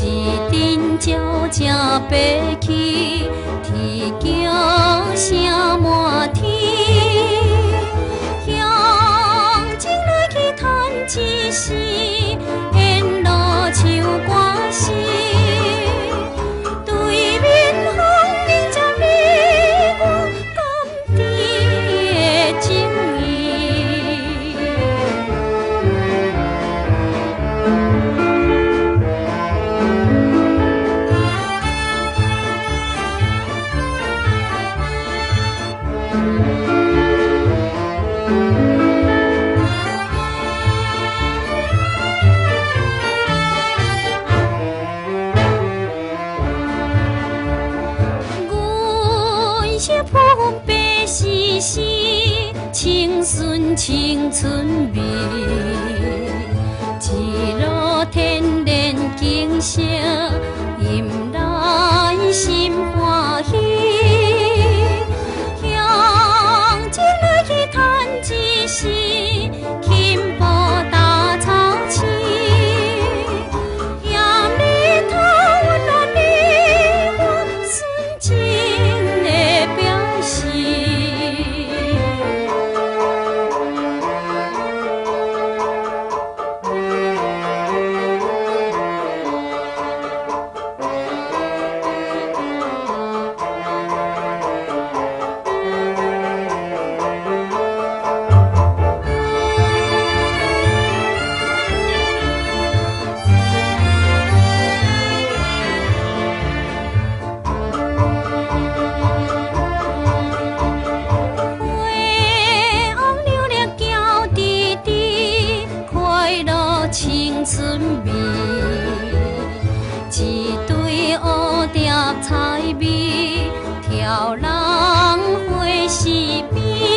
一阵鸟正飞起，啼叫声满天。乡亲来去弹一时，沿路唱歌诗。对面风迎接你我甘甜的情谊。时时青春青春味，一路天然景色，引来心欢喜。乡亲来去弹一时，轻步踏草青。豔日头温暖你我纯情的表示。青春味，一对蝴蝶采蜜，挑人花丝边。